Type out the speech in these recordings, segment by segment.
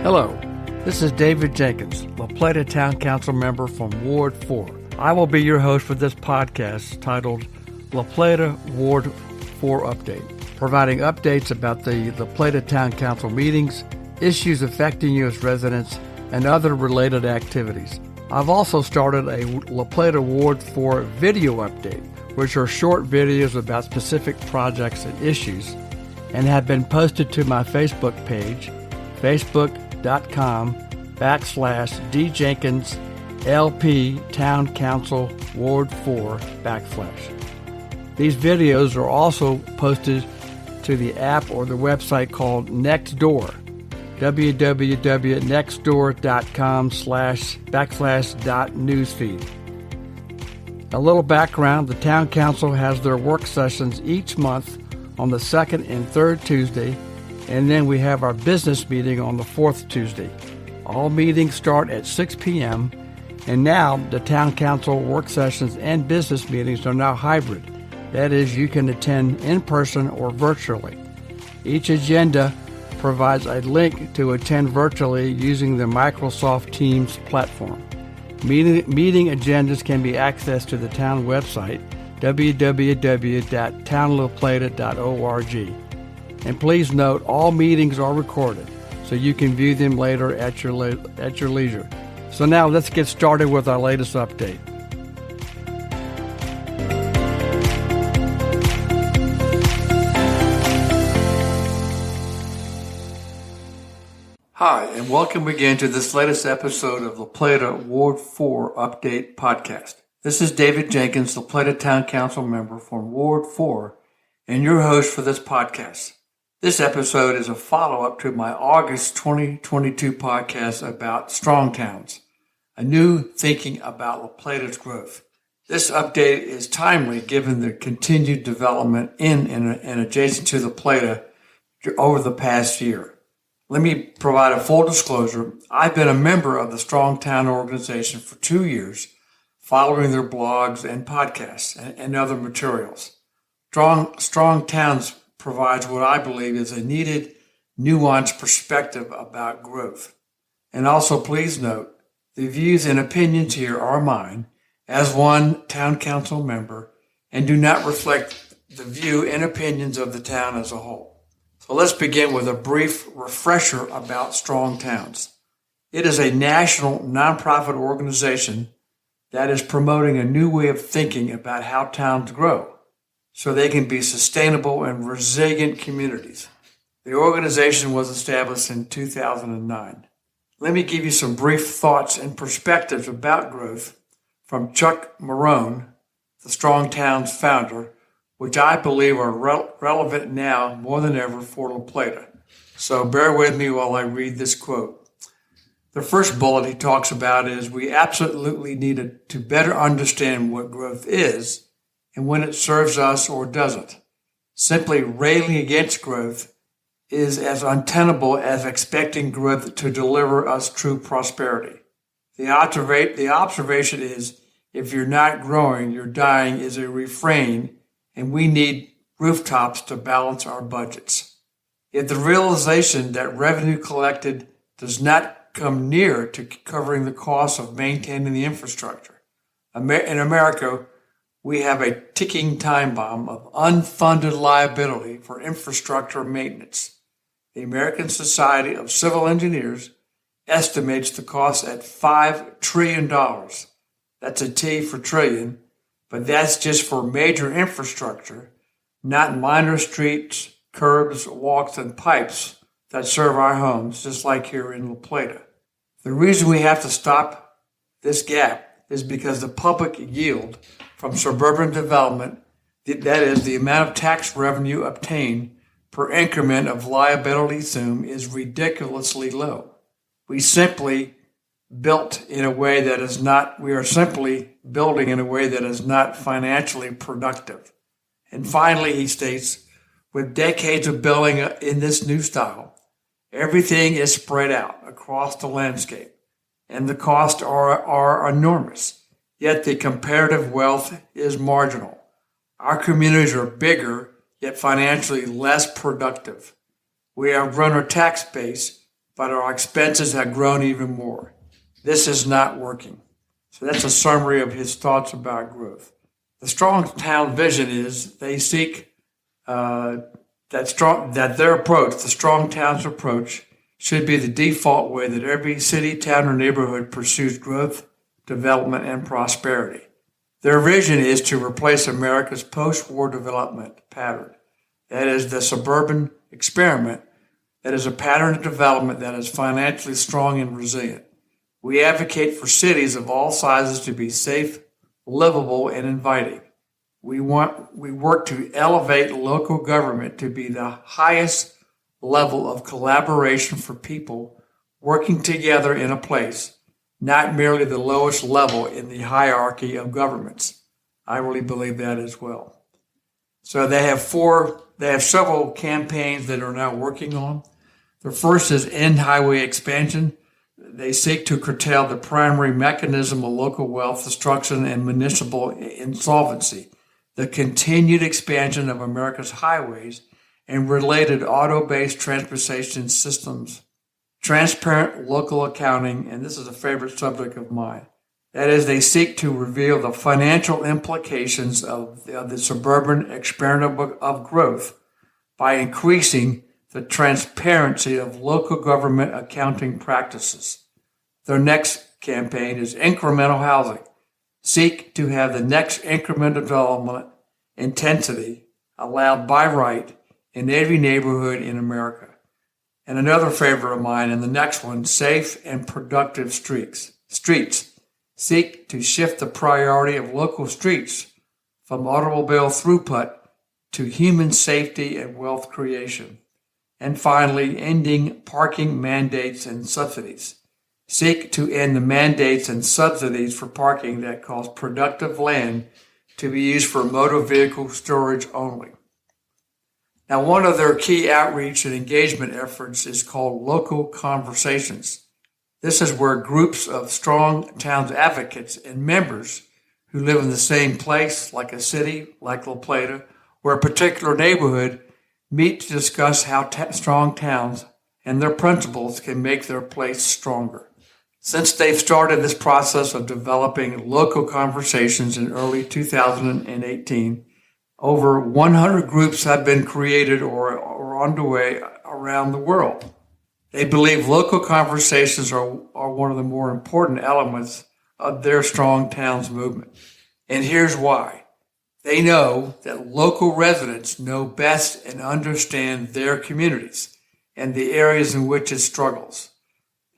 Hello, this is David Jenkins, La Plata Town Council member from Ward 4. I will be your host for this podcast titled La Plata Ward 4 Update, providing updates about the La Plata Town Council meetings, issues affecting you as residents, and other related activities. I've also started a La Plata Ward 4 video update, which are short videos about specific projects and issues, and have been posted to my Facebook page, facebook.com/djenkinslp Town Council Ward 4 /. These videos are also posted to the app or the website called Nextdoor, www.nextdoor.com/newsfeed. A little background, the Town Council has their work sessions each month on the second and third Tuesday, and then we have our business meeting on the fourth Tuesday. All meetings start at 6 p.m., and now the Town Council work sessions and business meetings are now hybrid. That is, you can attend in person or virtually. Each agenda provides a link to attend virtually using the Microsoft Teams platform. Meeting agendas can be accessed to the town website, www.townlaplata.org. And please note, all meetings are recorded, so you can view them later at your leisure. So now let's get started with our latest update. Hi, and welcome again to this latest episode of La Plata Ward 4 Update Podcast. This is David Jenkins, La Plata Town Council member from Ward 4, and your host for this podcast. This episode is a follow-up to my August 2022 podcast about strong towns, a new thinking about La Plata's growth. This update is timely given the continued development in and adjacent to La Plata over the past year. Let me provide a full disclosure. I've been a member of the Strong Town organization for 2 years, following their blogs and podcasts and other materials. Strong Towns provides what I believe is a needed, nuanced perspective about growth. And also please note, the views and opinions here are mine as one Town Council member and do not reflect the view and opinions of the town as a whole. So let's begin with a brief refresher about Strong Towns. It is a national nonprofit organization that is promoting a new way of thinking about how towns grow so they can be sustainable and resilient communities. The organization was established in 2009. Let me give you some brief thoughts and perspectives about growth from Chuck Marone, the Strong Towns founder, which I believe are relevant now more than ever for La Plata. So bear with me while I read this quote. The first bullet he talks about is we absolutely need to better understand what growth is and when it serves us or doesn't. Simply railing against growth is as untenable as expecting growth to deliver us true prosperity. The observation is if you're not growing, you're dying is a refrain, and we need rooftops to balance our budgets. Yet the realization that revenue collected does not come near to covering the cost of maintaining the infrastructure. In America, we have a ticking time bomb of unfunded liability for infrastructure maintenance. The American Society of Civil Engineers estimates the cost at $5 trillion. That's a T for trillion, but that's just for major infrastructure, not minor streets, curbs, walks, and pipes that serve our homes, just like here in La Plata. The reason we have to stop this gap is because the public yield from suburban development, that is, the amount of tax revenue obtained per increment of liability assumed, is ridiculously low. We are simply building in a way that is not financially productive. And finally, he states, with decades of building in this new style, everything is spread out across the landscape, and the costs are enormous, yet the comparative wealth is marginal. Our communities are bigger, yet financially less productive. We have run our tax base but our expenses have grown even more. This is not working. So that's a summary of his thoughts about growth. The strong town vision is they seek that their approach, the strong towns approach, should be the default way that every city, town, or neighborhood pursues growth, development, and prosperity. Their vision is to replace America's post-war development pattern. That is the suburban experiment. That is a pattern of development that is financially strong and resilient. We advocate for cities of all sizes to be safe, livable, and inviting. We work to elevate local government to be the highest level of collaboration for people working together in a place, not merely the lowest level in the hierarchy of governments. I really believe that as well. So they have several campaigns that are now working on. The first is End Highway Expansion. They seek to curtail the primary mechanism of local wealth destruction and municipal insolvency, the continued expansion of America's highways and related auto-based transportation systems, transparent local accounting, and this is a favorite subject of mine. That is, they seek to reveal the financial implications of the suburban experiment of growth by increasing the transparency of local government accounting practices. Their next campaign is incremental housing. Seek to have the next increment of development intensity allowed by right in every neighborhood in America. And another favorite of mine, and the next one, safe and productive streets. Seek to shift the priority of local streets from automobile throughput to human safety and wealth creation. And finally, ending parking mandates and subsidies. Seek to end the mandates and subsidies for parking that cause productive land to be used for motor vehicle storage only. Now, one of their key outreach and engagement efforts is called local conversations. This is where groups of strong towns advocates and members who live in the same place, like a city, like La Plata, or a particular neighborhood, meet to discuss how strong towns and their principles can make their place stronger. Since they've started this process of developing local conversations in early 2018, over 100 groups have been created or underway around the world. They believe local conversations are one of the more important elements of their strong towns movement. And here's why. They know that local residents know best and understand their communities and the areas in which it struggles.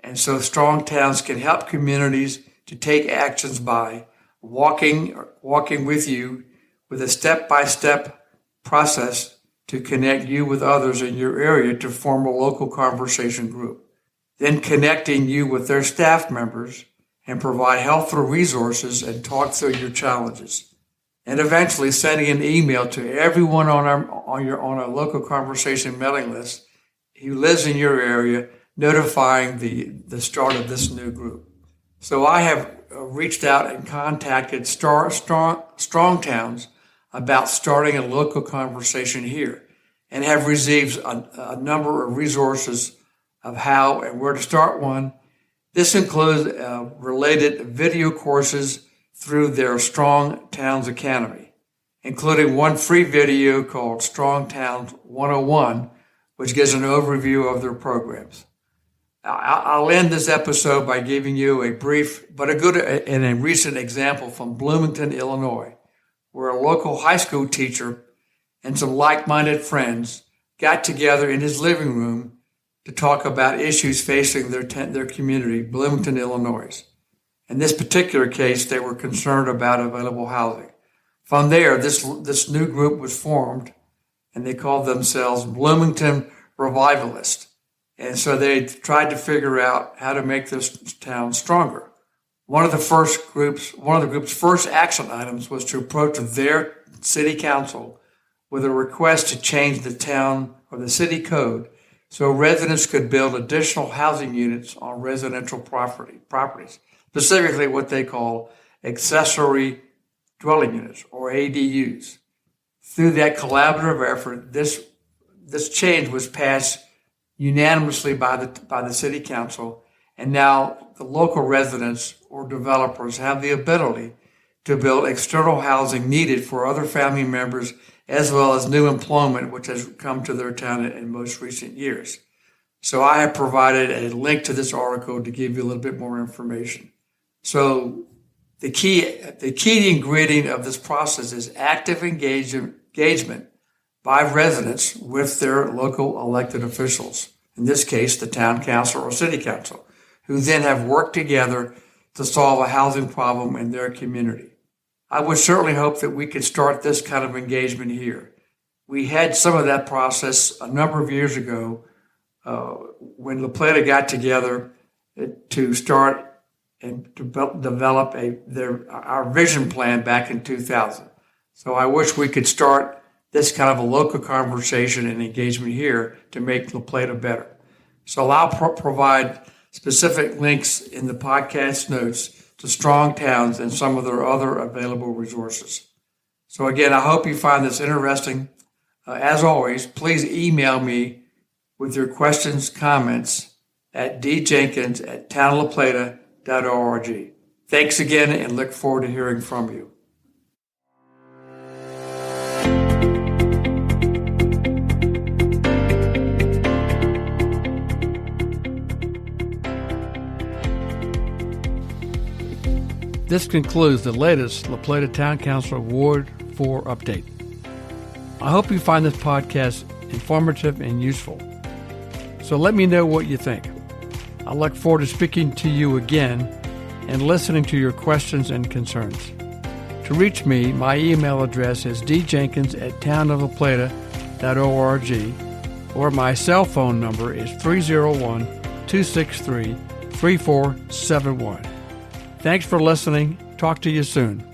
And so strong towns can help communities to take actions by walking with you with a step-by-step process to connect you with others in your area to form a local conversation group. Then connecting you with their staff members and provide helpful resources and talk through your challenges. And eventually sending an email to everyone on our local conversation mailing list who lives in your area, notifying the start of this new group. So I have reached out and contacted strong towns about starting a local conversation here and have received a number of resources of how and where to start one. This includes related video courses through their Strong Towns Academy, including one free video called Strong Towns 101, which gives an overview of their programs. I'll end this episode by giving you a brief but a good and a recent example from Bloomington, Illinois, where a local high school teacher and some like-minded friends got together in his living room to talk about issues facing their community, Bloomington, Illinois. In this particular case, they were concerned about available housing. From there, this new group was formed, and they called themselves Bloomington Revivalists. And so they tried to figure out how to make this town stronger. One of the group's first action items was to approach their city council with a request to change the town or the city code so residents could build additional housing units on residential properties, specifically what they call accessory dwelling units or ADUs. Through that collaborative effort, this change was passed unanimously by the city council, and now the local residents or developers have the ability to build external housing needed for other family members as well as new employment which has come to their town in most recent years. So I have provided a link to this article to give you a little bit more information. So the key ingredient of this process is active engagement by residents with their local elected officials, in this case, the town council or city council, who then have worked together to solve a housing problem in their community. I would certainly hope that we could start this kind of engagement here. We had some of that process a number of years ago when La Plata got together to start and to develop our vision plan back in 2000. So I wish we could start this kind of a local conversation and engagement here to make La Plata better. So I'll provide specific links in the podcast notes to Strong Towns and some of their other available resources. So again, I hope you find this interesting. As always, please email me with your questions, comments at djenkins@townlaplata.org. Thanks again and look forward to hearing from you. This concludes the latest La Plata Town Council Ward 4 update. I hope you find this podcast informative and useful. So let me know what you think. I look forward to speaking to you again and listening to your questions and concerns. To reach me, my email address is djenkins@townoflaplata.org, or my cell phone number is 301-263-3471. Thanks for listening. Talk to you soon.